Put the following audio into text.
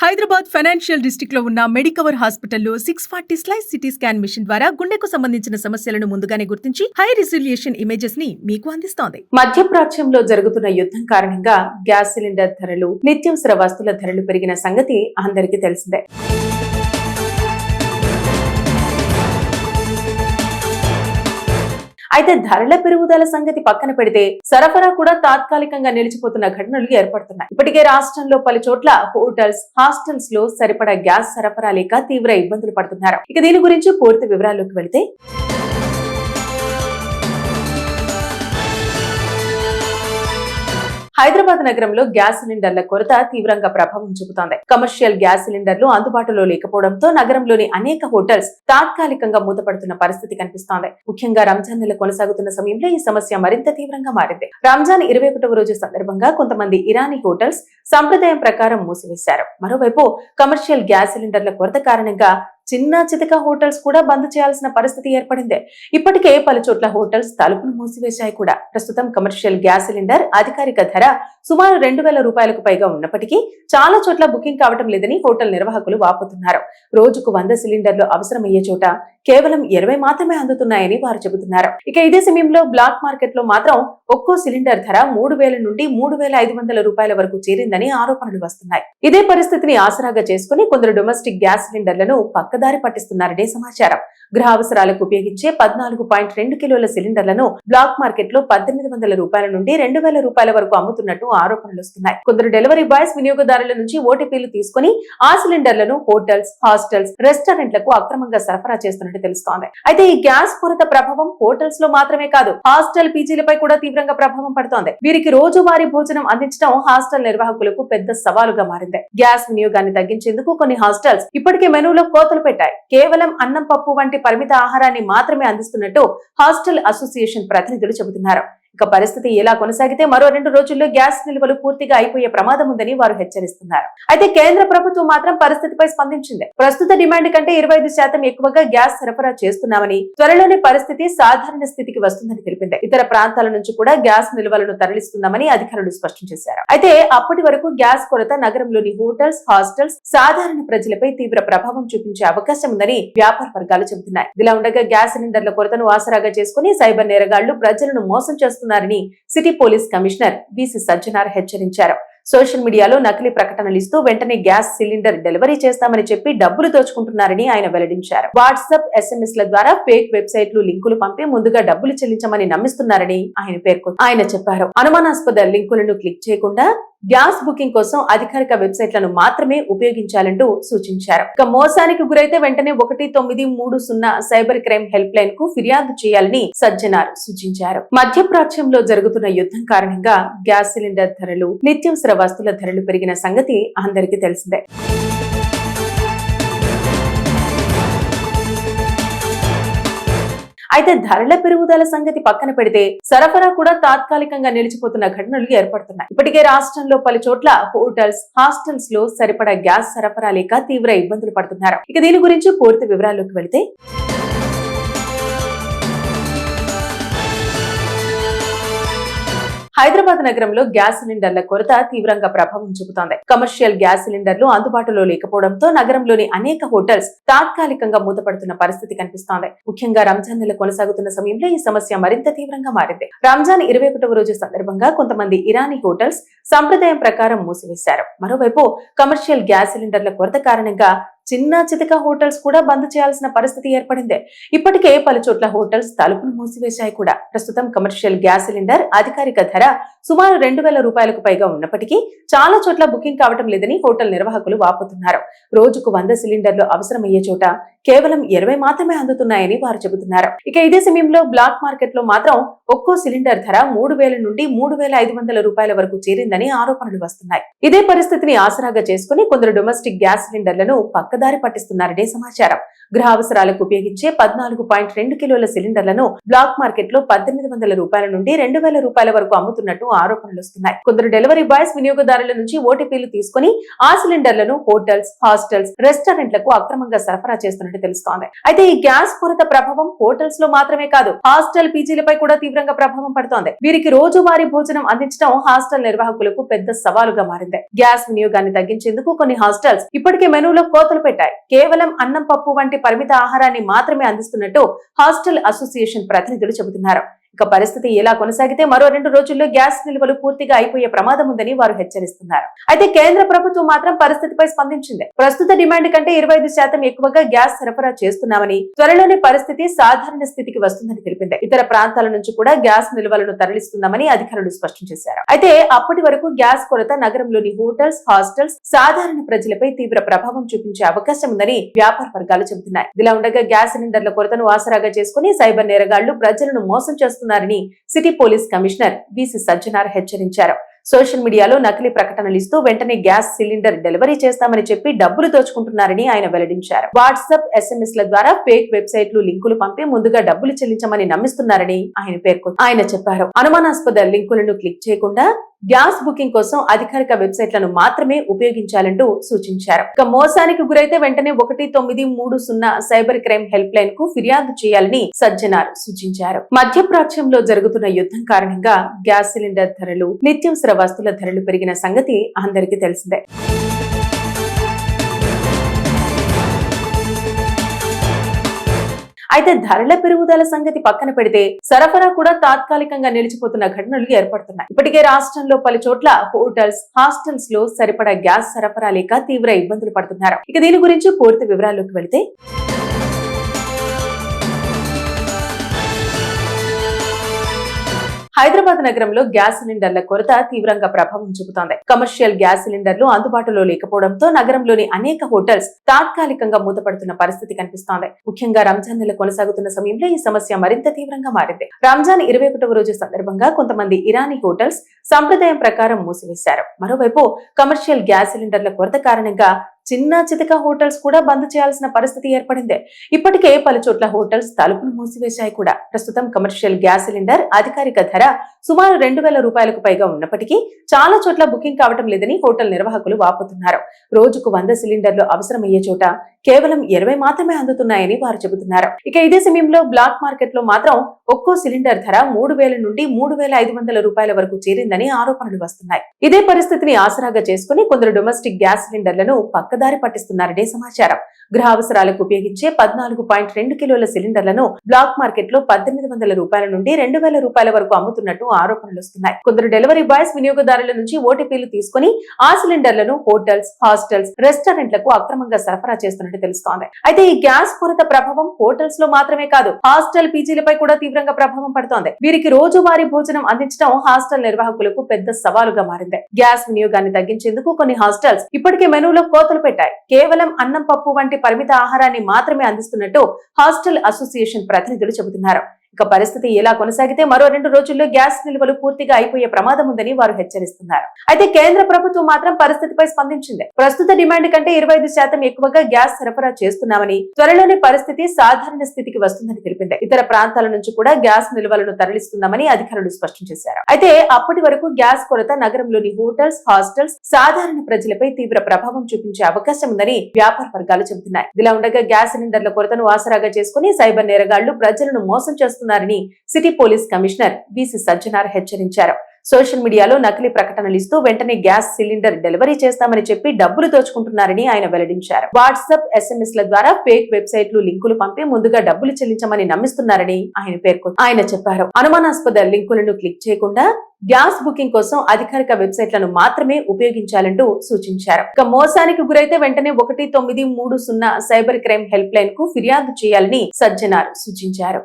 Hyderabad financial district లో ఉన్న Medicover హాస్పిటల్లో 640 స్లైస్ సిటీ స్కాన్ మిషన్ ద్వారా గుండెకు సంబంధించిన సమస్యలను ముందుగానే గుర్తించి హై రిజల్యూషన్ ఇమేజెస్ ని మీకు అందిస్తోంది. మధ్యప్రాచ్యంలో జరుగుతున్న యుద్ధం కారణంగా గ్యాస్ సిలిండర్ ధరలు, నిత్యావసర వస్తువుల ధరలు పెరిగిన సంగతి అందరికీ తెలిసిందే. అయితే ధరల పెరుగుదల సంగతి పక్కన పెడితే సరఫరా కూడా తాత్కాలికంగా నిలిచిపోతున్న ఘటనలు ఏర్పడుతున్నాయి. ఇప్పటికే రాష్ట్రంలో పలు చోట్ల హోటల్స్, హాస్టల్స్ లో సరిపడా గ్యాస్ సరఫరా లేక తీవ్ర ఇబ్బందులు పడుతున్నారు. ఇక దీని గురించి పూర్తి వివరాల్లోకి వెళితే హైదరాబాద్ నగరంలో గ్యాస్ సిలిండర్ల కొరత తీవ్రంగా ప్రభావం చూపుతోంది. కమర్షియల్ గ్యాస్ సిలిండర్లు అందుబాటులో లేకపోవడంతో నగరంలోని అనేక హోటల్స్ తాత్కాలికంగా మూతపడుతున్న పరిస్థితి కనిపిస్తోంది. ముఖ్యంగా రంజాన్ నెల కొనసాగుతున్న సమయంలో ఈ సమస్య మరింత తీవ్రంగా మారింది. రంజాన్ 21వ రోజు సందర్భంగా కొంతమంది ఇరానీ హోటల్స్ సంప్రదాయం ప్రకారం మూసివేశారు. మరోవైపు కమర్షియల్ గ్యాస్ సిలిండర్ల కొరత కారణంగా చిన్న చితక హోటల్స్ కూడా బంద్ చేయాల్సిన పరిస్థితి ఏర్పడింది. ఇప్పటికే పలు చోట్ల హోటల్స్ తలుపులు మూసివేశాయి కూడా. ప్రస్తుతం కమర్షియల్ గ్యాస్ సిలిండర్ అధికారిక ధర సుమారు 2000 రూపాయలకు పైగా ఉన్నప్పటికీ చాలా చోట్ల బుకింగ్ కావడం లేదని హోటల్ నిర్వాహకులు వాపోతున్నారు. రోజుకు 100 సిలిండర్లు అవసరమయ్యే చోట కేవలం 20 మాత్రమే అందుతున్నాయని వారు చెబుతున్నారు. ఇక ఇదే సమయంలో బ్లాక్ మార్కెట్ లో మాత్రం ఒక్కో సిలిండర్ ధర 3000 నుండి 3500 రూపాయల వరకు చేరిందని ఆరోపణలు వస్తున్నాయి. ఇదే పరిస్థితిని ఆసరాగా చేసుకుని కొందరు డొమెస్టిక్ గ్యాస్ సిలిండర్లను పక్కదారి పట్టిస్తున్నారనే సమాచారం. గృహ అవసరాలకు ఉపయోగించే 14.2 కిలోల సిలిండర్లను బ్లాక్ మార్కెట్ లో 1800 రూపాయల నుండి 2000 రూపాయల వరకు అమ్ముతున్నట్టు ఆరోపణలు వస్తున్నాయి. కొందరు డెలివరీ బాయ్స్ వినియోగదారుల నుంచి ఓటీపీలు తీసుకుని ఆ సిలిండర్లను హోటల్స్, హాస్టల్స్, రెస్టారెంట్లకు అక్రమంగా సరఫరా చేస్తున్నట్టు తెలుస్తోంది. అయితే ఈ గ్యాస్ కొరత ప్రభావం హోటల్స్ లో మాత్రమే కాదు, హాస్టల్, పీజీలపై కూడా తీవ్రంగా ప్రభావం పడుతోంది. వీరికి రోజువారీ భోజనం అందించడం హాస్టల్ నిర్వాహకులకు పెద్ద సవాలుగా మారింది. గ్యాస్ వినియోగాన్ని తగ్గించేందుకు కొన్ని హాస్టల్స్ ఇప్పటికే మెనూలో కోతలు పెట్టాయి. కేవలం అన్నం, పప్పు వంటి పరిమిత ఆహారాన్ని మాత్రమే అందిస్తున్నట్టు హాస్టల్ అసోసియేషన్ ప్రతినిధులు చెబుతున్నారు. ఇక పరిస్థితి ఎలా కొనసాగితే మరో 2 రోజుల్లో గ్యాస్ నిల్వలు పూర్తిగా అయిపోయే ప్రమాదం ఉందని వారు హెచ్చరిస్తున్నారు. అయితే కేంద్ర ప్రభుత్వం మాత్రం పరిస్థితిపై స్పందించింది. ప్రస్తుత డిమాండ్ కంటే 25% ఎక్కువగా గ్యాస్ సరఫరా చేస్తున్నామని, త్వరలోనే పరిస్థితి సాధారణ స్థితికి వస్తుందని తెలిపింది. ఇతర ప్రాంతాల నుంచి కూడా గ్యాస్ నిల్వలను తరలిస్తున్నామని అధికారులు స్పష్టం చేశారు. అయితే అప్పటి వరకు గ్యాస్ కొరత నగరంలోని హోటల్స్, హాస్టల్స్, సాధారణ ప్రజలపై తీవ్ర ప్రభావం చూపించే అవకాశం ఉందని వ్యాపార వర్గాలు చెబుతున్నాయి. ఇలా ఉండగా గ్యాస్ సిలిండర్ల కొరతను ఆసరాగా చేసుకుని సైబర్ నేరగాళ్లు ప్రజలను మోసం చేస్తున్నారు city police commissioner VC Sajjanar హెచ్చరించారు. సోషల్ మీడియాలో నకిలీ ప్రకటనలు ఇస్తూ వెంటనే గ్యాస్ సిలిండర్ డెలివరీ చేస్తామని చెప్పి డబ్బులు దోచుకుంటున్నారని ఆయన వెల్లడించారు. వాట్సాప్, SMS ల ద్వారా ఫేక్ వెబ్సైట్లు లింకులు పంపి ముందుగా డబ్బులు చెల్లించమని నమ్మిస్తున్నారని ఆయన చెప్పారు. అనుమానాస్పద లింకులను క్లిక్ చేయకుండా గ్యాస్ బుకింగ్ కోసం అధికారిక వెబ్సైట్లను మాత్రమే ఉపయోగించాలంటూ సూచించారు. ఇక మోసానికి గురైతే వెంటనే 1930 సైబర్ క్రైమ్ హెల్ప్ లైన్ కు ఫిర్యాదు చేయాలని సజ్జనార్ సూచించారు. మధ్యప్రాచ్యంలో జరుగుతున్న యుద్ధం కారణంగా గ్యాస్ సిలిండర్ ధరలు, నిత్యావసర వస్తువుల ధరలు పెరిగిన సంగతి అందరికీ తెలిసిందే. అయితే ధరల పెరుగుదల సంగతి పక్కన పెడితే సరఫరా కూడా తాత్కాలికంగా నిలిచిపోతున్న ఘటనలు ఏర్పడుతున్నాయి. ఇప్పటికే రాష్ట్రంలో పలు చోట్ల హోటల్స్, హాస్టల్స్ లో సరిపడా గ్యాస్ సరఫరా లేక తీవ్ర ఇబ్బందులు పడుతున్నారు. ఇక దీని గురించి పూర్తి వివరాల్లోకి వెళితే హైదరాబాద్ నగరంలో గ్యాస్ సిలిండర్ల కొరత తీవ్రంగా ప్రభావం చూపుతోంది. కమర్షియల్ గ్యాస్ సిలిండర్లు అందుబాటులో లేకపోవడంతో నగరంలోని అనేక హోటల్స్ తాత్కాలికంగా మూతపడుతున్న పరిస్థితి కనిపిస్తోంది. ముఖ్యంగా రంజాన్ నెల కొనసాగుతున్న సమయంలో ఈ సమస్య మరింత తీవ్రంగా మారింది. రంజాన్ 21వ రోజు సందర్భంగా కొంతమంది ఇరానీ హోటల్స్ సంప్రదాయం ప్రకారం మూసివేశారు. మరోవైపు కమర్షియల్ గ్యాస్ సిలిండర్ల కొరత కారణంగా చిన్న చితక హోటల్స్ కూడా బంద్ చేయాల్సిన పరిస్థితి ఏర్పడింది. ఇప్పటికే పలు చోట్ల హోటల్స్ తలుపులు మూసివేశాయి కూడా. ప్రస్తుతం కమర్షియల్ గ్యాస్ సిలిండర్ అధికారిక ధర సుమారు 2000 రూపాయలకు పైగా ఉన్నప్పటికీ చాలా చోట్ల బుకింగ్ కావడం లేదని హోటల్ నిర్వాహకులు వాపోతున్నారు. రోజుకు 100 సిలిండర్లు అవసరమయ్యే చోట కేవలం 20 మాత్రమే అందుతున్నాయని వారు చెబుతున్నారు. ఇక ఇదే సమయంలో బ్లాక్ మార్కెట్ లో మాత్రం ఒక్కో సిలిండర్ ధర 3000 నుండి 3500 రూపాయల వరకు చేరిందని ఆరోపణలు వస్తున్నాయి. ఇదే పరిస్థితిని ఆసరాగా చేసుకుని కొందరు డొమెస్టిక్ గ్యాస్ సిలిండర్లను పక్కదారి పట్టిస్తున్నారనే సమాచారం. గృహ అవసరాలకు ఉపయోగించే 14.2 కిలోల సిలిండర్లను బ్లాక్ మార్కెట్ లో 1800 రూపాయల నుండి 2000 రూపాయల వరకు అమ్ముతున్నట్టు ఆరోపణలు వస్తున్నాయి. కొందరు డెలివరీ బాయ్స్ వినియోగదారుల నుంచి ఓటీపీలు తీసుకుని ఆ సిలిండర్లను హోటల్స్, హాస్టల్స్, రెస్టారెంట్లకు అక్రమంగా సరఫరా చేస్తున్నట్టు చేస్తున్నట్టు తెలుస్తోంది. అయితే ఈ గ్యాస్ కొరత ప్రభావం హోటల్స్ లో మాత్రమే కాదు, హాస్టల్ పీజీలపై కూడా తీవ్రంగా ప్రభావం పడుతోంది. వీరికి రోజువారీ భోజనం అందించడం హాస్టల్ నిర్వాహకులకు పెద్ద సవాలుగా మారింది. గ్యాస్ వినియోగాన్ని తగ్గించేందుకు కొన్ని హాస్టల్స్ ఇప్పటికే మెనూలో కోతలు పెట్టాయి. కేవలం అన్నం, పప్పు వంటి పరిమిత ఆహారాన్ని మాత్రమే అందిస్తున్నట్టు హాస్టల్ అసోసియేషన్ ప్రతినిధులు చెబుతున్నారు. ఇక పరిస్థితి ఇలా కొనసాగితే మరో 2 రోజుల్లో గ్యాస్ నిల్వలు పూర్తిగా అయిపోయే ప్రమాదం ఉందని వారు హెచ్చరిస్తున్నారు. అయితే కేంద్ర ప్రభుత్వం మాత్రం పరిస్థితిపై స్పందించింది. ప్రస్తుత డిమాండ్ కంటే 25% ఎక్కువగా గ్యాస్ సరఫరా చేస్తున్నామని, త్వరలోనే పరిస్థితి సాధారణ స్థితికి వస్తుందని తెలిపింది. ఇతర ప్రాంతాల నుంచి కూడా గ్యాస్ నిల్వలను తరలిస్తున్నామని అధికారులు స్పష్టం చేశారు. అయితే అప్పటి వరకు గ్యాస్ కొరత నగరంలోని హోటల్స్, హాస్టల్స్, సాధారణ ప్రజలపై తీవ్ర ప్రభావం చూపించే అవకాశం ఉందని వ్యాపార వర్గాలు చెబుతున్నాయి. ఇలా ఉండగా గ్యాస్ సిలిండర్ల కొరతను ఆసరాగా చేసుకుని సైబర్ నేరగాళ్లు ప్రజలను మోసం చేస్తున్నారు city police commissioner BC Sajjanar హెచ్చరించారు. సోషల్ మీడియాలో నకిలీ ప్రకటనలు ఇస్తూ వెంటనే గ్యాస్ సిలిండర్ డెలివరీ చేస్తామని చెప్పి డబ్బులు దోచుకుంటున్నారని ఆయన వెల్లడించారు. వాట్సాప్, SMS ల ద్వారా ఫేక్ వెబ్సైట్లు లింకులు పంపి ముందుగా డబ్బులు చెల్లించమని నమ్మిస్తున్నారని ఆయన చెప్పారు. అనుమానాస్పద లింకులను క్లిక్ చేయకుండా గ్యాస్ బుకింగ్ కోసం అధికారిక వెబ్సైట్లను మాత్రమే ఉపయోగించాలంటూ సూచించారు. ఇక మోసానికి గురైతే వెంటనే 1930 సైబర్ క్రైమ్ హెల్ప్ లైన్ కు ఫిర్యాదు చేయాలని సజ్జనార్ సూచించారు. మధ్యప్రాచ్యంలో జరుగుతున్న యుద్ధం కారణంగా గ్యాస్ సిలిండర్ ధరలు, నిత్యావసర వస్తువుల ధరలు పెరిగిన సంగతి అందరికీ తెలిసిందే. అయితే ధరల పెరుగుదల సంగతి పక్కన పెడితే సరఫరా కూడా తాత్కాలికంగా నిలిచిపోతున్న ఘటనలు ఏర్పడుతున్నాయి. ఇప్పటికే రాష్ట్రంలో పలు చోట్ల హోటల్స్, హాస్టల్స్ లో సరిపడా గ్యాస్ సరఫరా లేక తీవ్ర ఇబ్బందులు పడుతున్నారు. ఇక దీని గురించి పూర్తి వివరాల్లోకి వెళితే హైదరాబాద్ నగరంలో గ్యాస్ సిలిండర్ల కొరత తీవ్రంగా ప్రభావం చూపుతోంది. కమర్షియల్ గ్యాస్ సిలిండర్లు అందుబాటులో లేకపోవడంతో నగరంలోని అనేక హోటల్స్ తాత్కాలికంగా మూతపడుతున్న పరిస్థితి కనిపిస్తోంది. ముఖ్యంగా రంజాన్ నెల కొనసాగుతున్న సమయంలో ఈ సమస్య మరింత తీవ్రంగా మారింది. రంజాన్ 21వ రోజు సందర్భంగా కొంతమంది ఇరానీ హోటల్స్ సంప్రదాయం ప్రకారం మూసివేశారు. మరోవైపు కమర్షియల్ గ్యాస్ సిలిండర్ల కొరత కారణంగా చిన్న చితక హోటల్స్ కూడా బంద్ చేయాల్సిన పరిస్థితి ఏర్పడింది. ఇప్పటికే పలు చోట్ల హోటల్స్ తలుపులు మూసివేశాయి కూడా. ప్రస్తుతం కమర్షియల్ గ్యాస్ సిలిండర్ అధికారిక ధర సుమారు 2000 రూపాయలకు పైగా ఉన్నప్పటికీ చాలా చోట్ల బుకింగ్ కావటం లేదని హోటల్ నిర్వాహకులు వాపోతున్నారు. రోజుకు 100 సిలిండర్లు అవసరమయ్యే చోట కేవలం 20 మాత్రమే అందుతున్నాయని వారు చెబుతున్నారు. ఇక ఇదే సమయంలో బ్లాక్ మార్కెట్ లో మాత్రం ఒక్కో సిలిండర్ ధర 3000 నుండి 3500 రూపాయల వరకు చేరిందని ఆరోపణలు వస్తున్నాయి. ఇదే పరిస్థితిని ఆసరాగా చేసుకుని కొందరు డొమెస్టిక్ గ్యాస్ సిలిండర్లను పక్కదారి పట్టిస్తున్నారనే సమాచారం. గృహ అవసరాలకు ఉపయోగించే 14.2 కిలోల సిలిండర్లను బ్లాక్ మార్కెట్ లో 1800 రూపాయల నుండి 2000 రూపాయల వరకు అమ్ముతున్నట్టు ఆరోపణలు వస్తున్నాయి. కొందరు డెలివరీ బాయ్స్ వినియోగదారుల నుంచి ఓటీపీలు తీసుకుని ఆ సిలిండర్లను హోటల్స్, హాస్టల్స్, రెస్టారెంట్లకు అక్రమంగా సరఫరా చేస్తున్నట్టు తెలుస్తోంది. అయితే ఈ గ్యాస్ కొరత ప్రభావం హోటల్స్ లో మాత్రమే కాదు, హాస్టల్ పీజీలపై కూడా తీవ్రంగా ప్రభావం పడుతోంది. వీరికి రోజువారీ భోజనం అందించడం హాస్టల్ నిర్వాహకులకు పెద్ద సవాలుగా మారింది. గ్యాస్ వినియోగాన్ని తగ్గించేందుకు కొన్ని హాస్టల్స్ ఇప్పటికే మెనూలో కోతలు పెట్టాయి. కేవలం అన్నం, పప్పు వంటి పరిమిత ఆహారాన్ని మాత్రమే అందిస్తున్నట్టు హాస్టల్ అసోసియేషన్ ప్రతినిధులు చెబుతున్నారు. ఇక పరిస్థితి ఇలా కొనసాగితే మరో 2 రోజుల్లో గ్యాస్ నిల్వలు పూర్తిగా అయిపోయే ప్రమాదం ఉందని వారు హెచ్చరిస్తున్నారు. అయితే కేంద్ర ప్రభుత్వం మాత్రం పరిస్థితిపై స్పందించింది. ప్రస్తుత డిమాండ్ కంటే 25% ఎక్కువగా గ్యాస్ సరఫరా చేస్తున్నామని, త్వరలోనే పరిస్థితి సాధారణ స్థితికి వస్తుందని తెలిపింది. ఇతర ప్రాంతాల నుంచి కూడా గ్యాస్ నిల్వలను తరలిస్తున్నామని అధికారులు స్పష్టం చేశారు. అయితే అప్పటి వరకు గ్యాస్ కొరత నగరంలోని హోటల్స్, హాస్టల్స్, సాధారణ ప్రజలపై తీవ్ర ప్రభావం చూపించే అవకాశం ఉందని వ్యాపార వర్గాలు చెబుతున్నాయి. ఇలా ఉండగా గ్యాస్ సిలిండర్ల కొరతను ఆసరాగా చేసుకుని సైబర్ నేరగాళ్లు ప్రజలను మోసం చేస్తున్నారు city police commissioner BC Sajjanar హెచ్చరించారు. సోషల్ మీడియాలో నకిలీ ప్రకటనలు ఇస్తూ వెంటనే గ్యాస్ సిలిండర్ డెలివరీ చేస్తామని చెప్పి డబ్బులు దోచుకుంటున్నారని ఆయన వెల్లడించారు. వాట్సాప్, SMS ల ద్వారా ఫేక్ వెబ్సైట్లు లింకులు పంపి ముందుగా డబ్బులు చెల్లించమని నమ్మిస్తున్నారని ఆయన చెప్పారు. అనుమానాస్పద లింకులను క్లిక్ చేయకుండా గ్యాస్ బుకింగ్ కోసం అధికారిక వెబ్సైట్లను మాత్రమే ఉపయోగించాలంటూ సూచించారు. ఇక మోసానికి గురైతే వెంటనే 1930 సైబర్ క్రైమ్ హెల్ప్ లైన్ కు ఫిర్యాదు చేయాలని సజ్జనార్ సూచించారు.